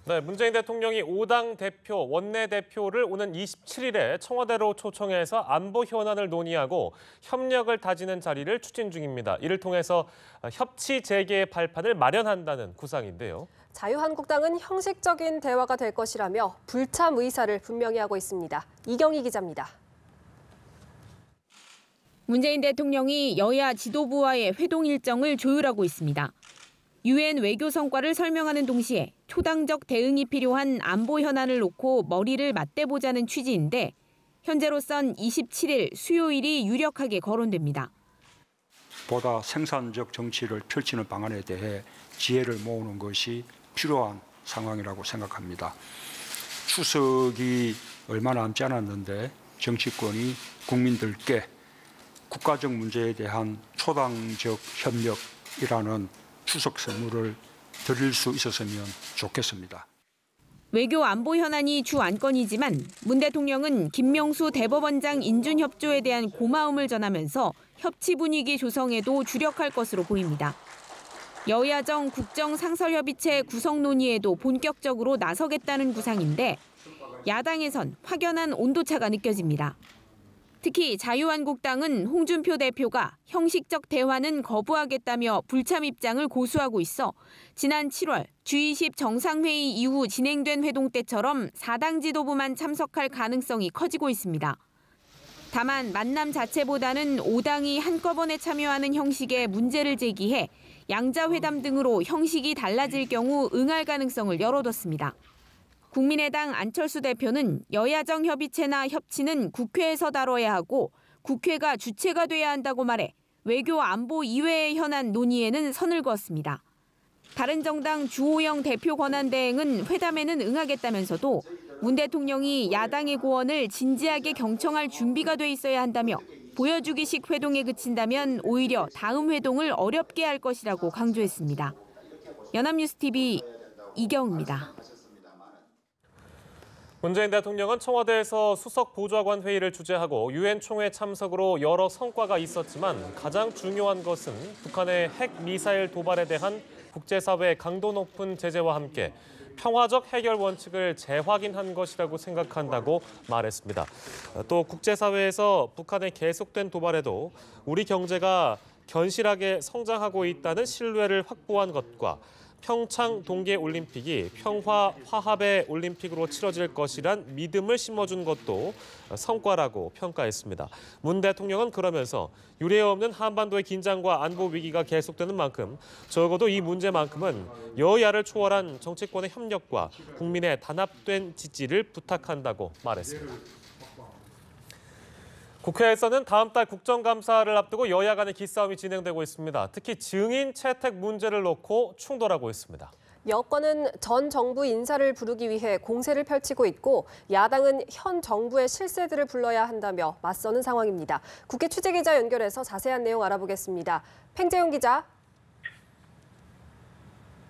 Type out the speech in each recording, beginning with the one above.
네, 문재인 대통령이 5당 대표, 원내대표를 오는 27일에 청와대로 초청해서 안보 현안을 논의하고 협력을 다지는 자리를 추진 중입니다. 이를 통해서 협치 재개의 발판을 마련한다는 구상인데요. 자유한국당은 형식적인 대화가 될 것이라며 불참 의사를 분명히 하고 있습니다. 이경희 기자입니다. 문재인 대통령이 여야 지도부와의 회동 일정을 조율하고 있습니다. 유엔 외교 성과를 설명하는 동시에 초당적 대응이 필요한 안보 현안을 놓고 머리를 맞대보자는 취지인데 현재로선 27일 수요일이 유력하게 거론됩니다. 보다 생산적 정치를 펼치는 방안에 대해 지혜를 모으는 것이 필요한 상황이라고 생각합니다. 추석이 얼마 남지 않았는데 정치권이 국민들께 국가적 문제에 대한 초당적 협력이라는 추석 선물을 드릴 수 있었으면 좋겠습니다. 외교 안보 현안이 주 안건이지만 문 대통령은 김명수 대법원장 인준 협조에 대한 고마움을 전하면서 협치 분위기 조성에도 주력할 것으로 보입니다. 여야정 국정상설협의체 구성 논의에도 본격적으로 나서겠다는 구상인데 야당에선 확연한 온도차가 느껴집니다. 특히 자유한국당은 홍준표 대표가 형식적 대화는 거부하겠다며 불참 입장을 고수하고 있어 지난 7월 G20 정상회의 이후 진행된 회동 때처럼 4당 지도부만 참석할 가능성이 커지고 있습니다. 다만 만남 자체보다는 5당이 한꺼번에 참여하는 형식의 문제를 제기해 양자회담 등으로 형식이 달라질 경우 응할 가능성을 열어뒀습니다. 국민의당 안철수 대표는 여야정 협의체나 협치는 국회에서 다뤄야 하고 국회가 주체가 돼야 한다고 말해 외교 안보 이외의 현안 논의에는 선을 그었습니다. 바른정당 주호영 대표 권한대행은 회담에는 응하겠다면서도 문 대통령이 야당의 고언을 진지하게 경청할 준비가 돼 있어야 한다며 보여주기식 회동에 그친다면 오히려 다음 회동을 어렵게 할 것이라고 강조했습니다. 연합뉴스TV 이경입니다. 문재인 대통령은 청와대에서 수석 보좌관 회의를 주재하고 유엔 총회 참석으로 여러 성과가 있었지만 가장 중요한 것은 북한의 핵 미사일 도발에 대한 국제사회의 강도 높은 제재와 함께 평화적 해결 원칙을 재확인한 것이라고 생각한다고 말했습니다. 또 국제사회에서 북한의 계속된 도발에도 우리 경제가 견실하게 성장하고 있다는 신뢰를 확보한 것과 평창 동계올림픽이 평화 화합의 올림픽으로 치러질 것이란 믿음을 심어준 것도 성과라고 평가했습니다. 문 대통령은 그러면서 유례 없는 한반도의 긴장과 안보 위기가 계속되는 만큼 적어도 이 문제만큼은 여야를 초월한 정치권의 협력과 국민의 단합된 지지를 부탁한다고 말했습니다. 국회에서는 다음 달 국정감사를 앞두고 여야 간의 기싸움이 진행되고 있습니다. 특히 증인 채택 문제를 놓고 충돌하고 있습니다. 여권은 전 정부 인사를 부르기 위해 공세를 펼치고 있고 야당은 현 정부의 실세들을 불러야 한다며 맞서는 상황입니다. 국회 취재기자 연결해서 자세한 내용 알아보겠습니다. 팽재용 기자.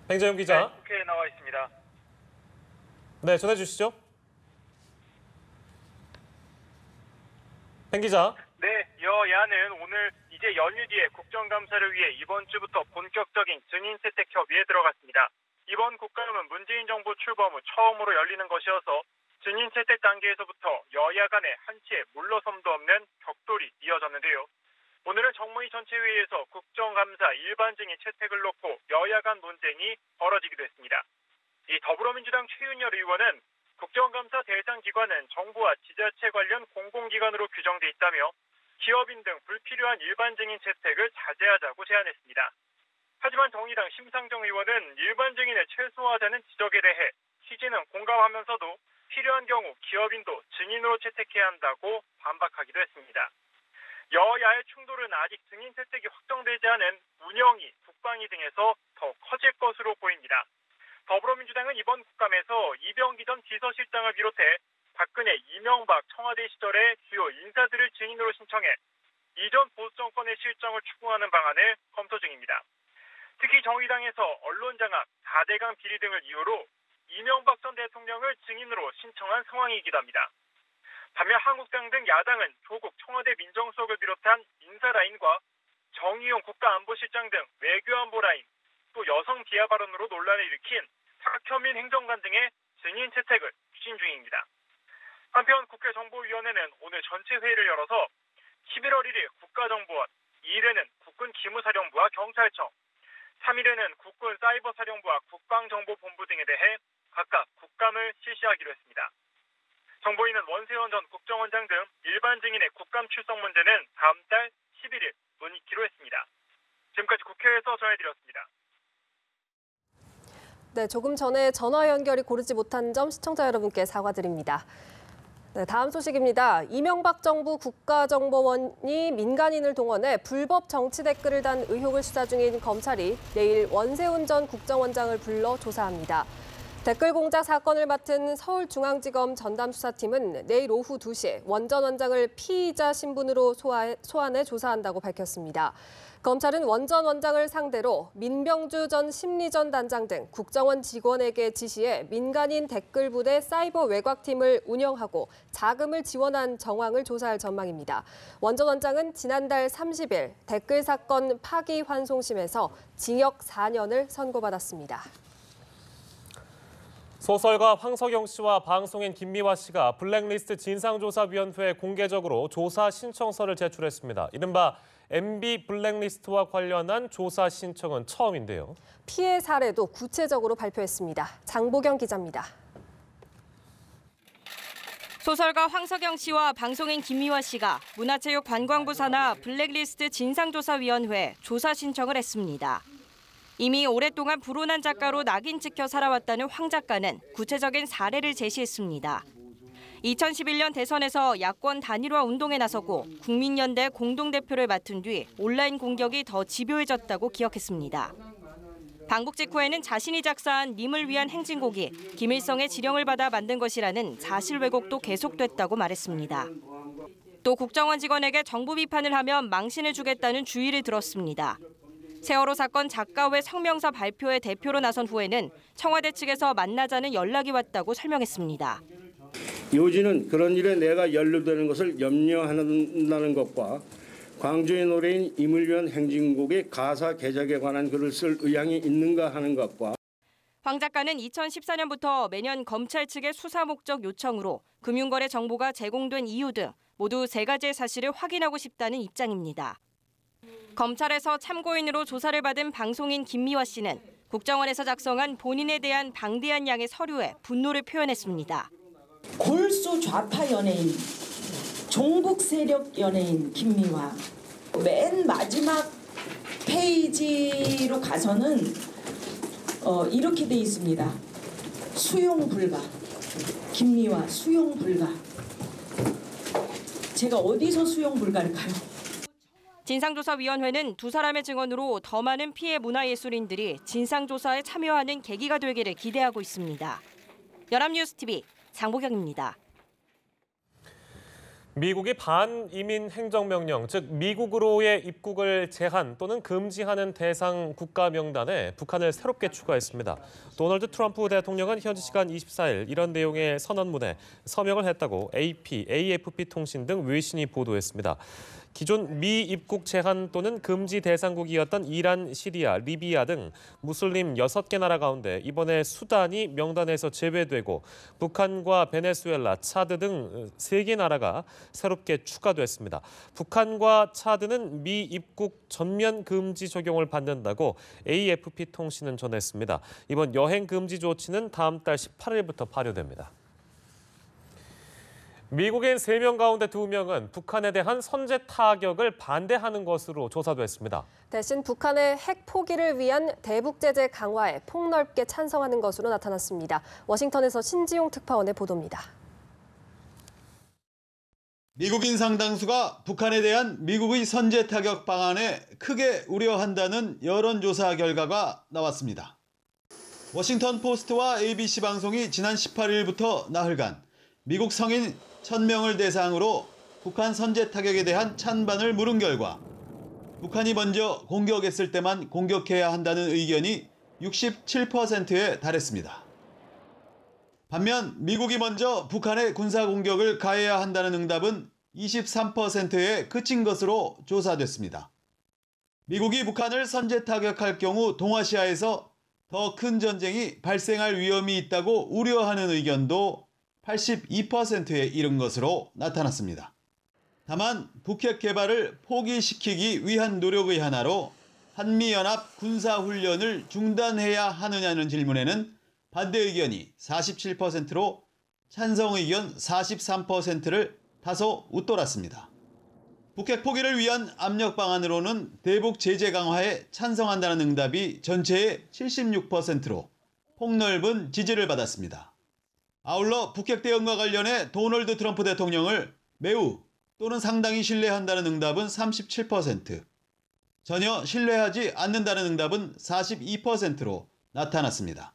팽재용 기자. 네, 국회에 나와 있습니다. 네, 전해 주시죠. 팽 기자. 네, 여야는 오늘 이제 연휴 뒤에 국정감사를 위해 이번 주부터 본격적인 증인 채택 협의에 들어갔습니다. 이번 국감은 문재인 정부 출범 후 처음으로 열리는 것이어서 증인 채택 단계에서부터 여야 간의 한치의 물러섬도 없는 격돌이 이어졌는데요. 오늘은 정무위 전체회의에서 국정감사 일반 증인 채택을 놓고 여야 간 논쟁이 벌어지기도 했습니다. 이 더불어민주당 최윤열 의원은 국정감사 대상 기관은 정부와 지자체 관련 공공기관으로 규정돼 있다며 기업인 등 불필요한 일반 증인 채택을 자제하자고 제안했습니다. 하지만 정의당 심상정 의원은 일반 증인의 최소화되는 지적에 대해 취지는 공감하면서도 필요한 경우 기업인도 증인으로 채택해야 한다고 반박하기도 했습니다. 여야의 충돌은 아직 증인 채택이 확정되지 않은 운영위, 국방위 등에서 더 커질 것으로 보입니다. 더불어민주당은 이번 국감에서 이병기 전 비서실장을 비롯해 박근혜, 이명박 청와대 시절의 주요 인사들을 증인으로 신청해 이전 보수 정권의 실정을 추궁하는 방안을 검토 중입니다. 특히 정의당에서 언론장악, 4대강 비리 등을 이유로 이명박 전 대통령을 증인으로 신청한 상황이기도 합니다. 반면 한국당 등 야당은 조국 청와대 민정수석을 비롯한 인사 라인과 정의용 국가안보실장 등 외교안보 라인, 또 여성 비하 발언으로 논란을 일으킨 박현민 행정관 등의 증인 채택을 추진 중입니다. 한편 국회 정보위원회는 오늘 전체 회의를 열어서 11월 1일 국가정보원, 2일에는 국군 기무사령부와 경찰청, 3일에는 국군 사이버사령부와 국방정보본부 등에 대해 각각 국감을 실시하기로 했습니다. 정보위는 원세훈 전 국정원장 등 일반 증인의 국감 출석 문제는 다음 달 11일 논의키로 했습니다. 지금까지 국회에서 전해드렸습니다. 네, 조금 전에 전화 연결이 고르지 못한 점 시청자 여러분께 사과드립니다. 네, 다음 소식입니다. 이명박 정부 국가정보원이 민간인을 동원해 불법 정치 댓글을 단 의혹을 수사 중인 검찰이 내일 원세훈 전 국정원장을 불러 조사합니다. 댓글 공작 사건을 맡은 서울중앙지검 전담수사팀은 내일 오후 2시 원 전 원장을 피의자 신분으로 소환해 조사한다고 밝혔습니다. 검찰은 원 전 원장을 상대로 민병주 전 심리전 단장 등 국정원 직원에게 지시해 민간인 댓글 부대 사이버 외곽팀을 운영하고 자금을 지원한 정황을 조사할 전망입니다. 원 전 원장은 지난달 30일 댓글 사건 파기환송심에서 징역 4년을 선고받았습니다. 소설가 황석영 씨와 방송인 김미화 씨가 블랙리스트 진상조사위원회에 공개적으로 조사 신청서를 제출했습니다. 이른바 MB 블랙리스트와 관련한 조사 신청은 처음인데요. 피해 사례도 구체적으로 발표했습니다. 장보경 기자입니다. 소설가 황석영 씨와 방송인 김미화 씨가 문화체육관광부 산하 블랙리스트 진상조사위원회에 조사 신청을 했습니다. 이미 오랫동안 불온한 작가로 낙인 찍혀 살아왔다는 황 작가는 구체적인 사례를 제시했습니다. 2011년 대선에서 야권 단일화 운동에 나서고 국민연대 공동대표를 맡은 뒤 온라인 공격이 더 집요해졌다고 기억했습니다. 방북 직후에는 자신이 작사한 님을 위한 행진곡이 김일성의 지령을 받아 만든 것이라는 사실 왜곡도 계속됐다고 말했습니다. 또 국정원 직원에게 정부 비판을 하면 망신을 주겠다는 주의를 들었습니다. 세월호 사건 작가회 성명서 발표에 대표로 나선 후에는 청와대 측에서 만나자는 연락이 왔다고 설명했습니다. 요지는 그런 일에 내가 연루되는 것을 염려한다는 것과 광주의 노래인 임을 위한 행진곡의 가사 개작에 관한 글을 쓸 의향이 있는가 하는 것과 황 작가는 2014년부터 매년 검찰 측의 수사 목적 요청으로 금융거래 정보가 제공된 이유 등 모두 3가지의 사실을 확인하고 싶다는 입장입니다. 검찰에서 참고인으로 조사를 받은 방송인 김미화 씨는 국정원에서 작성한 본인에 대한 방대한 양의 서류에 분노를 표현했습니다. 골수 좌파 연예인, 종북 세력 연예인 김미화. 맨 마지막 페이지로 가서는 이렇게 돼 있습니다. 수용 불가. 김미화 수용 불가. 제가 어디서 수용 불가일까요? 진상조사위원회는 두 사람의 증언으로 더 많은 피해 문화예술인들이 진상조사에 참여하는 계기가 되기를 기대하고 있습니다. 연합뉴스TV 장보경입니다. 미국이 반이민 행정명령, 즉 미국으로의 입국을 제한 또는 금지하는 대상 국가 명단에 북한을 새롭게 추가했습니다. 도널드 트럼프 대통령은 현지 시간 24일 이런 내용의 선언문에 서명을 했다고 AP, AFP 통신 등 외신이 보도했습니다. 기존 미 입국 제한 또는 금지 대상국이었던 이란, 시리아, 리비아 등 무슬림 6개 나라 가운데 이번에 수단이 명단에서 제외되고 북한과 베네수엘라, 차드 등 3개 나라가 새롭게 추가됐습니다. 북한과 차드는 미 입국 전면 금지 적용을 받는다고 AFP 통신은 전했습니다. 이번 여행 금지 조치는 다음 달 18일부터 발효됩니다. 미국인 3명 가운데 2명은 북한에 대한 선제 타격을 반대하는 것으로 조사됐습니다. 대신 북한의 핵 포기를 위한 대북 제재 강화에 폭넓게 찬성하는 것으로 나타났습니다. 워싱턴에서 신지용 특파원의 보도입니다. 미국인 상당수가 북한에 대한 미국의 선제 타격 방안에 크게 우려한다는 여론조사 결과가 나왔습니다. 워싱턴 포스트와 ABC 방송이 지난 18일부터 나흘간 미국 성인 1000명을 대상으로 북한 선제 타격에 대한 찬반을 물은 결과 북한이 먼저 공격했을 때만 공격해야 한다는 의견이 67%에 달했습니다. 반면 미국이 먼저 북한에 군사 공격을 가해야 한다는 응답은 23%에 그친 것으로 조사됐습니다. 미국이 북한을 선제 타격할 경우 동아시아에서 더 큰 전쟁이 발생할 위험이 있다고 우려하는 의견도 82%에 이른 것으로 나타났습니다. 다만 북핵 개발을 포기시키기 위한 노력의 하나로 한미연합 군사훈련을 중단해야 하느냐는 질문에는 반대 의견이 47%로 찬성 의견 43%를 다소 웃돌았습니다. 북핵 포기를 위한 압력 방안으로는 대북 제재 강화에 찬성한다는 응답이 전체의 76%로 폭넓은 지지를 받았습니다. 아울러 북핵 대응과 관련해 도널드 트럼프 대통령을 매우 또는 상당히 신뢰한다는 응답은 37%, 전혀 신뢰하지 않는다는 응답은 42%로 나타났습니다.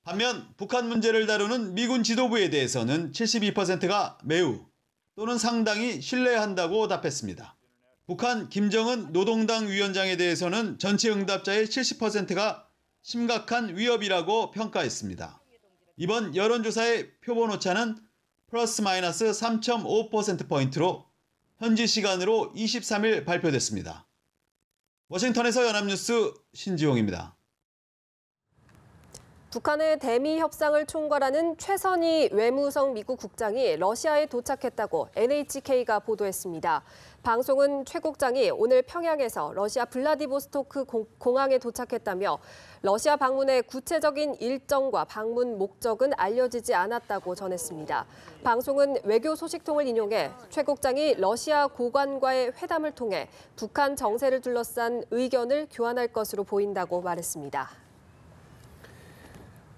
반면 북한 문제를 다루는 미군 지도부에 대해서는 72%가 매우 또는 상당히 신뢰한다고 답했습니다. 북한 김정은 노동당 위원장에 대해서는 전체 응답자의 70%가 심각한 위협이라고 평가했습니다. 이번 여론조사의 표본 오차는 플러스 마이너스 3.5%포인트로 현지 시간으로 23일 발표됐습니다. 워싱턴에서 연합뉴스 신지용입니다. 북한의 대미 협상을 총괄하는 최선희 외무성 미국 국장이 러시아에 도착했다고 NHK가 보도했습니다. 방송은 최 국장이 오늘 평양에서 러시아 블라디보스토크 공항에 도착했다며 러시아 방문의 구체적인 일정과 방문 목적은 알려지지 않았다고 전했습니다. 방송은 외교 소식통을 인용해 최 국장이 러시아 고관과의 회담을 통해 북한 정세를 둘러싼 의견을 교환할 것으로 보인다고 말했습니다.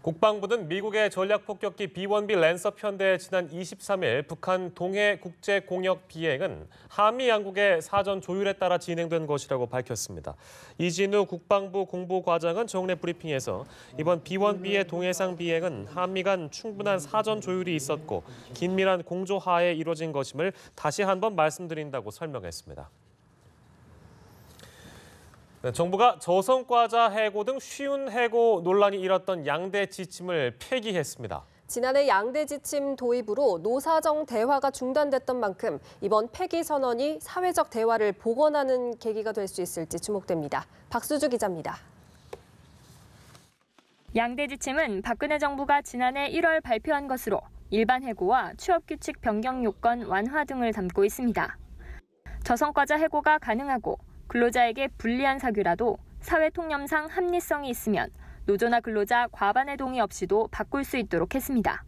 국방부는 미국의 전략폭격기 B-1B 랜서 편대의 지난 23일 북한 동해 국제공역 비행은 한미 양국의 사전 조율에 따라 진행된 것이라고 밝혔습니다. 이진우 국방부 공보과장은 정례 브리핑에서 이번 B-1B의 동해상 비행은 한미 간 충분한 사전 조율이 있었고 긴밀한 공조하에 이루어진 것임을 다시 한번 말씀드린다고 설명했습니다. 정부가 저성과자 해고 등 쉬운 해고 논란이 일었던 양대 지침을 폐기했습니다. 지난해 양대 지침 도입으로 노사정 대화가 중단됐던 만큼 이번 폐기 선언이 사회적 대화를 복원하는 계기가 될 수 있을지 주목됩니다. 박수주 기자입니다. 양대 지침은 박근혜 정부가 지난해 1월 발표한 것으로 일반 해고와 취업규칙 변경 요건 완화 등을 담고 있습니다. 저성과자 해고가 가능하고 근로자에게 불리한 사규라도 사회통념상 합리성이 있으면 노조나 근로자 과반의 동의 없이도 바꿀 수 있도록 했습니다.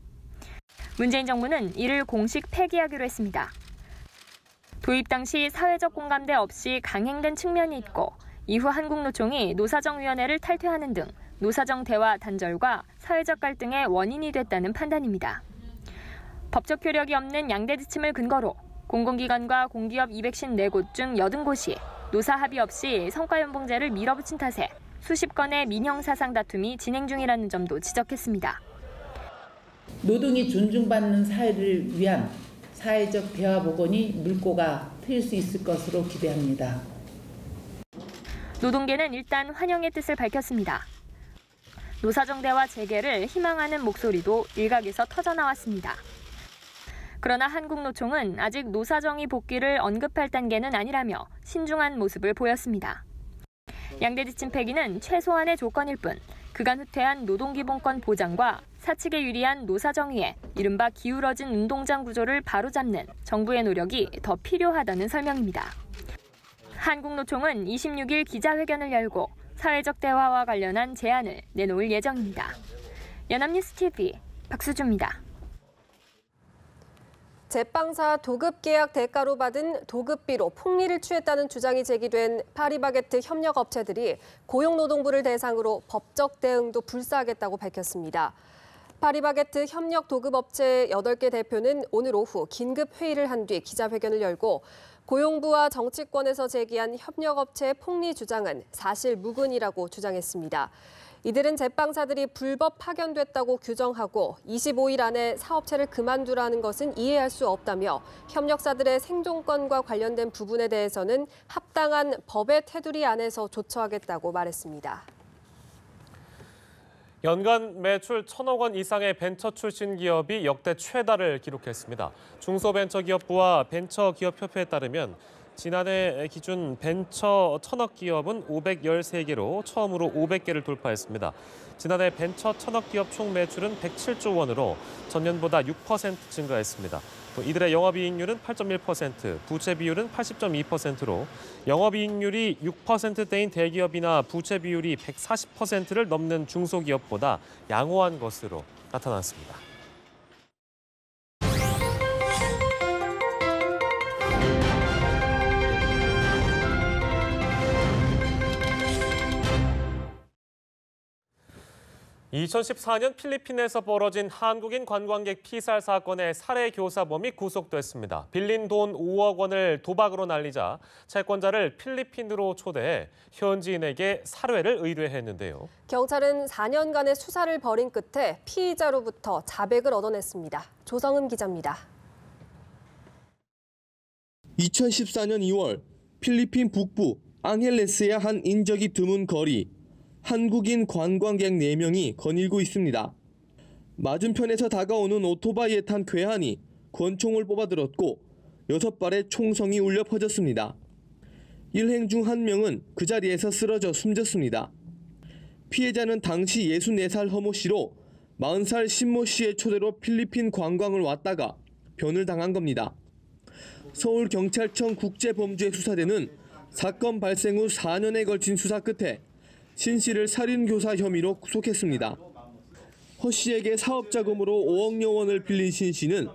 문재인 정부는 이를 공식 폐기하기로 했습니다. 도입 당시 사회적 공감대 없이 강행된 측면이 있고 이후 한국노총이 노사정위원회를 탈퇴하는 등 노사정 대화 단절과 사회적 갈등의 원인이 됐다는 판단입니다. 법적 효력이 없는 양대 지침을 근거로 공공기관과 공기업 254곳 중 80곳이 노사 합의 없이 성과연봉제를 밀어붙인 탓에 수십 건의 민형사상 다툼이 진행 중이라는 점도 지적했습니다. 노동이 존중받는 사회를 위한 사회적 대화 복원이 물꼬가 트일 수 있을 것으로 기대합니다. 노동계는 일단 환영의 뜻을 밝혔습니다. 노사정 대화 재개를 희망하는 목소리도 일각에서 터져나왔습니다. 그러나 한국노총은 아직 노사정의 복귀를 언급할 단계는 아니라며 신중한 모습을 보였습니다. 양대 지침 폐기는 최소한의 조건일 뿐 그간 후퇴한 노동기본권 보장과 사측에 유리한 노사정의에 이른바 기울어진 운동장 구조를 바로잡는 정부의 노력이 더 필요하다는 설명입니다. 한국노총은 26일 기자회견을 열고 사회적 대화와 관련한 제안을 내놓을 예정입니다. 연합뉴스 TV 박수주입니다. 제빵사 도급 계약 대가로 받은 도급비로 폭리를 취했다는 주장이 제기된 파리바게트 협력업체들이 고용노동부를 대상으로 법적 대응도 불사하겠다고 밝혔습니다. 파리바게트 협력 도급업체 8개 대표는 오늘 오후 긴급 회의를 한 뒤 기자회견을 열고 고용부와 정치권에서 제기한 협력업체의 폭리 주장은 사실 무근이라고 주장했습니다. 이들은 제빵사들이 불법 파견됐다고 규정하고 25일 안에 사업체를 그만두라는 것은 이해할 수 없다며 협력사들의 생존권과 관련된 부분에 대해서는 합당한 법의 테두리 안에서 조처하겠다고 말했습니다. 연간 매출 1,000억 원 이상의 벤처 출신 기업이 역대 최다를 기록했습니다. 중소벤처기업부와 벤처기업협회에 따르면 지난해 기준 벤처 천억 기업은 513개로 처음으로 500개를 돌파했습니다. 지난해 벤처 천억 기업 총 매출은 107조 원으로 전년보다 6% 증가했습니다. 또 이들의 영업이익률은 8.1%, 부채 비율은 80.2%로 영업이익률이 6%대인 대기업이나 부채 비율이 140%를 넘는 중소기업보다 양호한 것으로 나타났습니다. (2014년) 필리핀에서 벌어진 한국인 관광객 피살 사건의 살해 교사범이 구속됐습니다. 빌린 돈 5억 원을 도박으로 날리자 채권자를 필리핀으로 초대해 현지인에게 살해를 의뢰했는데요. 경찰은 4년간의 수사를 벌인 끝에 피의자로부터 자백을 얻어냈습니다. 조성은 기자입니다. 2014년 2월 필리핀 북부 앙헬레스의 한 인적이 드문 거리. 한국인 관광객 4명이 거닐고 있습니다. 맞은편에서 다가오는 오토바이에 탄 괴한이 권총을 뽑아들었고 6발의 총성이 울려 퍼졌습니다. 일행 중 1명은 그 자리에서 쓰러져 숨졌습니다. 피해자는 당시 64살 허모 씨로 40살 신모 씨의 초대로 필리핀 관광을 왔다가 변을 당한 겁니다. 서울경찰청 국제범죄수사대는 사건 발생 후 4년에 걸친 수사 끝에 신 씨를 살인교사 혐의로 구속했습니다. 허 씨에게 사업자금으로 5억여 원을 빌린 신 씨는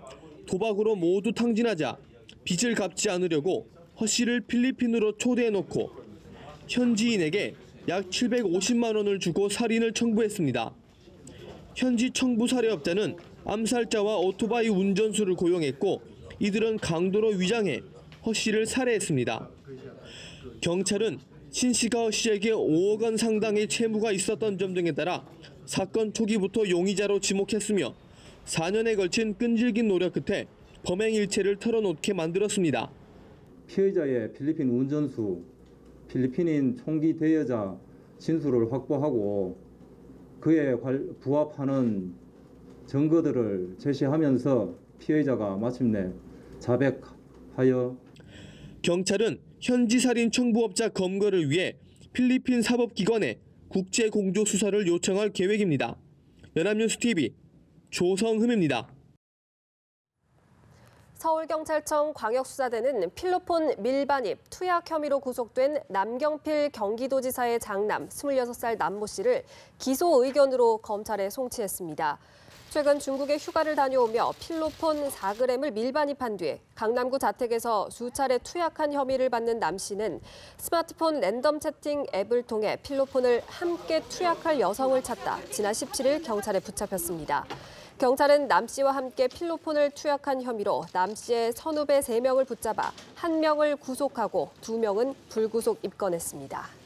도박으로 모두 탕진하자 빚을 갚지 않으려고 허 씨를 필리핀으로 초대해놓고 현지인에게 약 750만 원을 주고 살인을 청부했습니다. 현지 청부 살해업자는 암살자와 오토바이 운전수를 고용했고 이들은 강도로 위장해 허 씨를 살해했습니다. 경찰은 신 씨가 허 씨에게 5억 원 상당의 채무가 있었던 점 등에 따라 사건 초기부터 용의자로 지목했으며 4년에 걸친 끈질긴 노력 끝에 범행 일체를 털어놓게 만들었습니다. 피해자의 필리핀 운전수, 필리핀인 총기 대여자 진술을 확보하고 그에 부합하는 증거들을 제시하면서 피해자가 마침내 자백하여 경찰은 현지 살인 청부업자 검거를 위해 필리핀 사법기관에 국제공조 수사를 요청할 계획입니다. 연합뉴스TV 조성흠입니다. 서울경찰청 광역수사대는 필로폰 밀반입, 투약 혐의로 구속된 남경필 경기도지사의 장남 26살 남모 씨를 기소 의견으로 검찰에 송치했습니다. 최근 중국에 휴가를 다녀오며 필로폰 4g을 밀반입한 뒤 강남구 자택에서 수차례 투약한 혐의를 받는 남 씨는 스마트폰 랜덤 채팅 앱을 통해 필로폰을 함께 투약할 여성을 찾다 지난 17일 경찰에 붙잡혔습니다. 경찰은 남 씨와 함께 필로폰을 투약한 혐의로 남 씨의 선후배 3명을 붙잡아 1명을 구속하고 2명은 불구속 입건했습니다.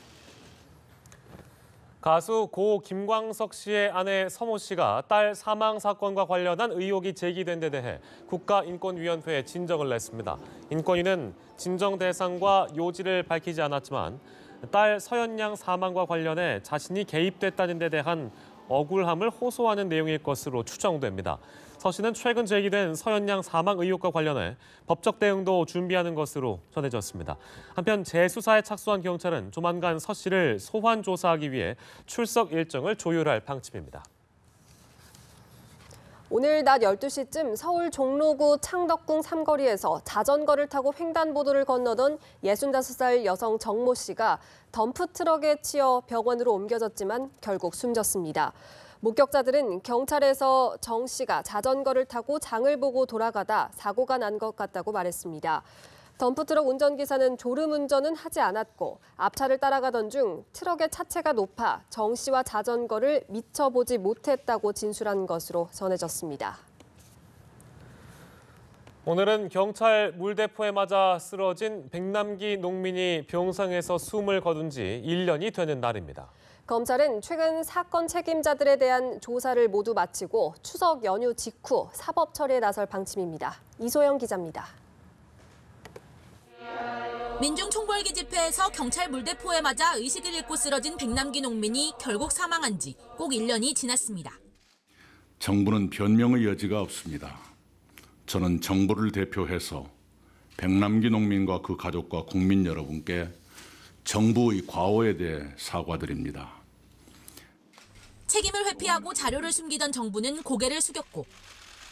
가수 고 김광석 씨의 아내 서모 씨가 딸 사망 사건과 관련한 의혹이 제기된 데 대해 국가인권위원회에 진정을 냈습니다. 인권위는 진정 대상과 요지를 밝히지 않았지만 딸 서연 양 사망과 관련해 자신이 개입됐다는 데 대한 억울함을 호소하는 내용일 것으로 추정됩니다. 서 씨는 최근 제기된 서연 양 사망 의혹과 관련해 법적 대응도 준비하는 것으로 전해졌습니다. 한편 재수사에 착수한 경찰은 조만간 서 씨를 소환 조사하기 위해 출석 일정을 조율할 방침입니다. 오늘 낮 12시쯤 서울 종로구 창덕궁 삼거리에서 자전거를 타고 횡단보도를 건너던 65살 여성 정모 씨가 덤프트럭에 치여 병원으로 옮겨졌지만 결국 숨졌습니다. 목격자들은 경찰에서 정 씨가 자전거를 타고 장을 보고 돌아가다 사고가 난 것 같다고 말했습니다. 덤프트럭 운전기사는 졸음운전은 하지 않았고 앞차를 따라가던 중 트럭의 차체가 높아 정 씨와 자전거를 미처 보지 못했다고 진술한 것으로 전해졌습니다. 오늘은 경찰 물대포에 맞아 쓰러진 백남기 농민이 병상에서 숨을 거둔 지 1년이 되는 날입니다. 검찰은 최근 사건 책임자들에 대한 조사를 모두 마치고 추석 연휴 직후 사법 처리에 나설 방침입니다. 이소영 기자입니다. 민중총궐기 집회에서 경찰 물대포에 맞아 의식을 잃고 쓰러진 백남기 농민이 결국 사망한 지 꼭 1년이 지났습니다. 정부는 변명의 여지가 없습니다. 저는 정부를 대표해서 백남기 농민과 그 가족과 국민 여러분께 정부의 과오에 대해 사과드립니다. 책임을 회피하고 자료를 숨기던 정부는 고개를 숙였고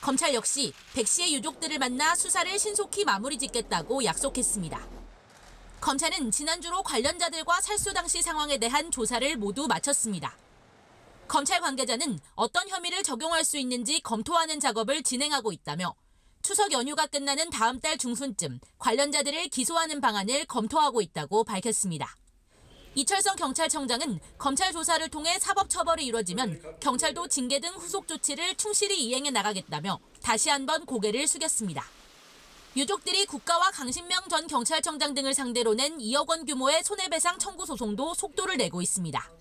검찰 역시 백 씨의 유족들을 만나 수사를 신속히 마무리 짓겠다고 약속했습니다. 검찰은 지난주로 관련자들과 살수 당시 상황에 대한 조사를 모두 마쳤습니다. 검찰 관계자는 어떤 혐의를 적용할 수 있는지 검토하는 작업을 진행하고 있다며 추석 연휴가 끝나는 다음 달 중순쯤 관련자들을 기소하는 방안을 검토하고 있다고 밝혔습니다. 이철성 경찰청장은 검찰 조사를 통해 사법 처벌이 이루어지면 경찰도 징계 등 후속 조치를 충실히 이행해 나가겠다며 다시 한번 고개를 숙였습니다. 유족들이 국가와 강신명 전 경찰청장 등을 상대로 낸 2억 원 규모의 손해배상 청구 소송도 속도를 내고 있습니다.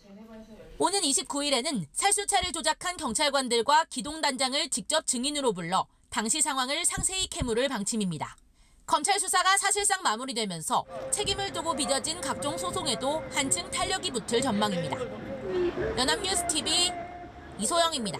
오는 29일에는 살수차를 조작한 경찰관들과 기동단장을 직접 증인으로 불러 당시 상황을 상세히 캐물을 방침입니다. 검찰 수사가 사실상 마무리되면서 책임을 두고 빚어진 각종 소송에도 한층 탄력이 붙을 전망입니다. 연합뉴스 TV 이소영입니다.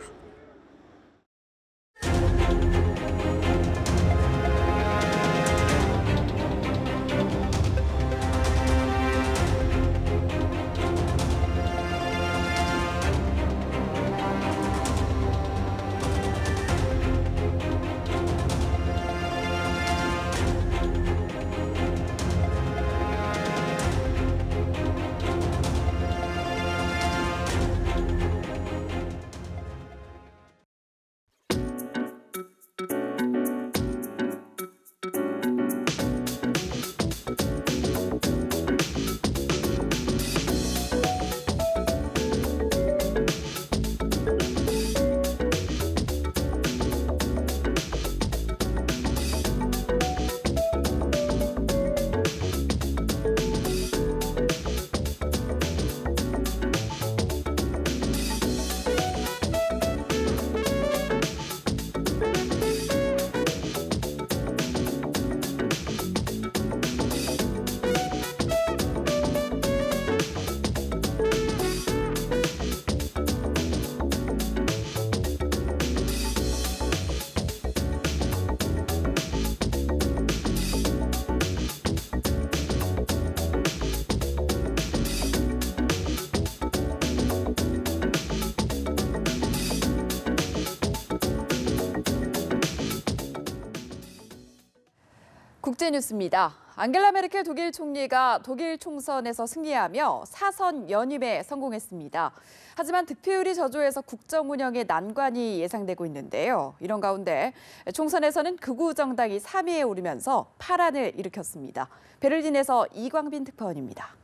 국제뉴스입니다. 앙겔라 메르켈 독일 총리가 독일 총선에서 승리하며 4선 연임에 성공했습니다. 하지만 득표율이 저조해서 국정 운영에 난관이 예상되고 있는데요. 이런 가운데 총선에서는 극우 정당이 3위에 오르면서 파란을 일으켰습니다. 베를린에서 이광빈 특파원입니다.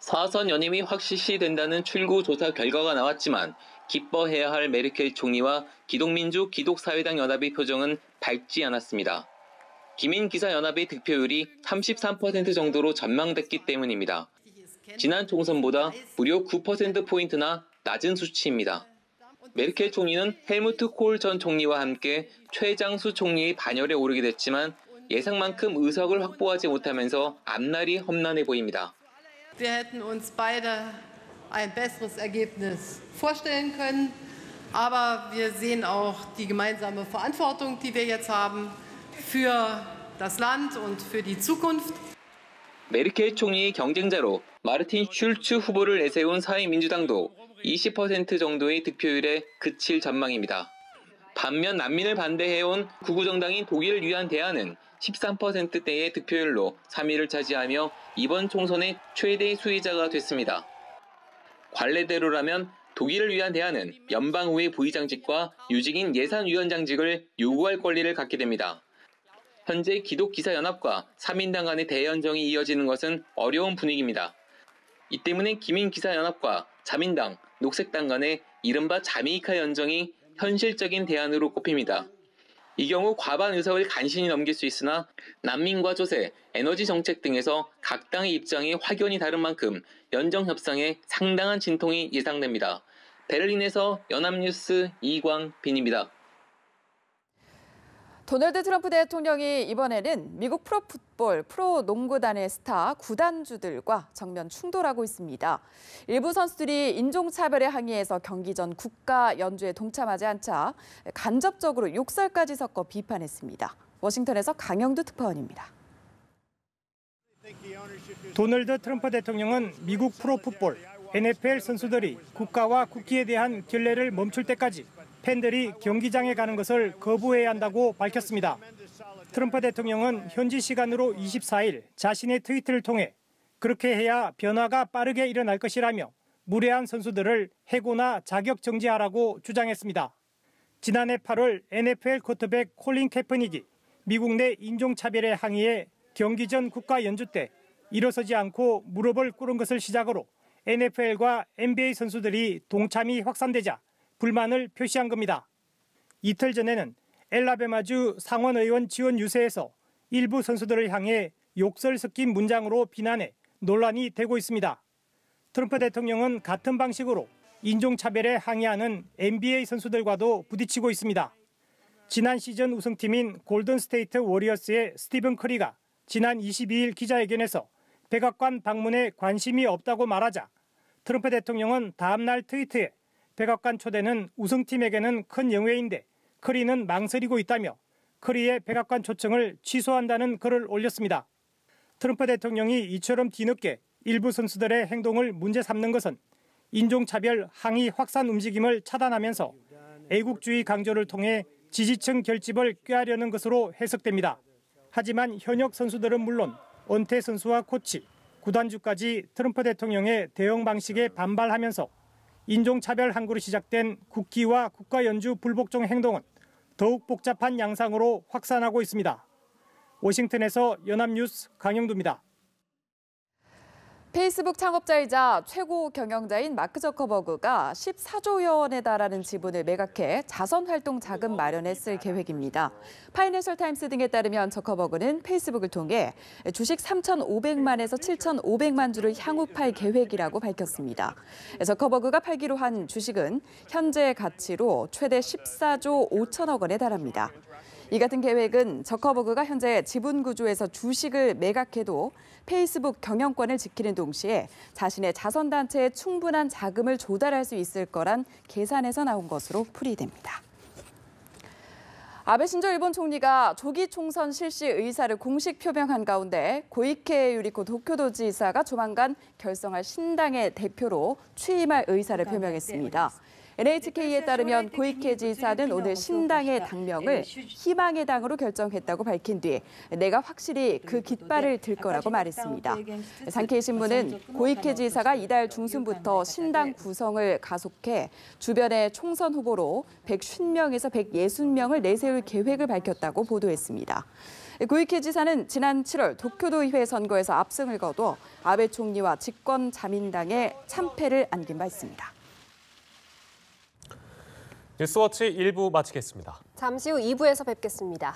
4선 연임이 확실시된다는 출구 조사 결과가 나왔지만 기뻐해야 할 메르켈 총리와 기독민주 기독사회당 연합의 표정은 밝지 않았습니다. 기민기사연합의 득표율이 33% 정도로 전망됐기 때문입니다. 지난 총선보다 무려 9%포인트나 낮은 수치입니다. 메르켈 총리는 헬무트 콜 전 총리와 함께 최장수 총리의 반열에 오르게 됐지만 예상만큼 의석을 확보하지 못하면서 앞날이 험난해 보입니다. Wir hätten uns beide ein besseres Ergebnis vorstellen können, aber wir sehen auch die gemeinsame Verantwortung, die wir jetzt haben für das Land und für die Zukunft. 메르켈 총리의 경쟁자로 마르틴 슐츠 후보를 내세운 사회민주당도 20% 정도의 득표율에 그칠 전망입니다. 반면 난민을 반대해온 극우정당인 독일을 위한 대안은 13%대의 득표율로 3위를 차지하며 이번 총선의 최대 수혜자가 됐습니다. 관례대로라면 독일을 위한 대안은 연방의회 부의장직과 유직인 예산위원장직을 요구할 권리를 갖게 됩니다. 현재 기독기사연합과 3인당 간의 대연정이 이어지는 것은 어려운 분위기입니다. 이 때문에 기민기사연합과 자민당, 녹색당 간의 이른바 자메이카 연정이 현실적인 대안으로 꼽힙니다. 이 경우 과반 의석을 간신히 넘길 수 있으나 난민과 조세, 에너지 정책 등에서 각 당의 입장이 확연히 다른 만큼 연정 협상에 상당한 진통이 예상됩니다. 베를린에서 연합뉴스 이광빈입니다. 도널드 트럼프 대통령이 이번에는 미국 프로풋볼, 프로농구단의 스타 구단주들과 정면 충돌하고 있습니다. 일부 선수들이 인종차별에 항의해서 경기 전 국가 연주에 동참하지 않자 간접적으로 욕설까지 섞어 비판했습니다. 워싱턴에서 강영두 특파원입니다. 도널드 트럼프 대통령은 미국 프로풋볼 NFL 선수들이 국가와 국기에 대한 결례를 멈출 때까지 팬들이 경기장에 가는 것을 거부해야 한다고 밝혔습니다. 트럼프 대통령은 현지 시간으로 24일 자신의 트위터를 통해 그렇게 해야 변화가 빠르게 일어날 것이라며 무례한 선수들을 해고나 자격 정지하라고 주장했습니다. 지난해 8월 NFL 쿼터백 콜린 캐퍼닉이 미국 내 인종차별에 항의해 경기 전 국가 연주 때 일어서지 않고 무릎을 꿇은 것을 시작으로 NFL과 NBA 선수들이 동참이 확산되자 불만을 표시한 겁니다. 이틀 전에는 엘라베마주 상원의원 지원 유세에서 일부 선수들을 향해 욕설 섞인 문장으로 비난해 논란이 되고 있습니다. 트럼프 대통령은 같은 방식으로 인종차별에 항의하는 NBA 선수들과도 부딪히고 있습니다. 지난 시즌 우승팀인 골든스테이트 워리어스의 스티븐 커리가 지난 22일 기자회견에서 백악관 방문에 관심이 없다고 말하자 트럼프 대통령은 다음 날 트위터에 백악관 초대는 우승팀에게는 큰 영예인데 커리는 망설이고 있다며 커리의 백악관 초청을 취소한다는 글을 올렸습니다. 트럼프 대통령이 이처럼 뒤늦게 일부 선수들의 행동을 문제 삼는 것은 인종차별 항의 확산 움직임을 차단하면서 애국주의 강조를 통해 지지층 결집을 꾀하려는 것으로 해석됩니다. 하지만 현역 선수들은 물론 은퇴 선수와 코치, 구단주까지 트럼프 대통령의 대응 방식에 반발하면서 인종차별 항구로 시작된 국기와 국가연주 불복종 행동은 더욱 복잡한 양상으로 확산하고 있습니다. 워싱턴에서 연합뉴스 강영두입니다. 페이스북 창업자이자 최고 경영자인 마크 저커버그가 14조 원에 달하는 지분을 매각해 자선활동 자금 마련에 쓸 계획입니다. 파이낸셜 타임스 등에 따르면 저커버그는 페이스북을 통해 주식 3,500만에서 7,500만 주를 향후 팔 계획이라고 밝혔습니다. 저커버그가 팔기로 한 주식은 현재 가치로 최대 14조 5천억 원에 달합니다. 이 같은 계획은 저커버그가 현재 지분 구조에서 주식을 매각해도 페이스북 경영권을 지키는 동시에 자신의 자선단체에 충분한 자금을 조달할 수 있을 거란 계산에서 나온 것으로 풀이됩니다. 아베 신조 일본 총리가 조기 총선 실시 의사를 공식 표명한 가운데 고이케 유리코 도쿄도지사가 조만간 결성할 신당의 대표로 취임할 의사를 표명했습니다. NHK에 따르면 고이케 지사는 오늘 신당의 당명을 희망의 당으로 결정했다고 밝힌 뒤 내가 확실히 그 깃발을 들 거라고 말했습니다. 산케이 신문은 고이케 지사가 이달 중순부터 신당 구성을 가속해 주변의 총선 후보로 150명에서 160명을 내세울 계획을 밝혔다고 보도했습니다. 고이케 지사는 지난 7월 도쿄도의회 선거에서 압승을 거둬 아베 총리와 집권 자민당에 참패를 안긴 바 있습니다. 뉴스워치 1부 마치겠습니다. 잠시 후 2부에서 뵙겠습니다.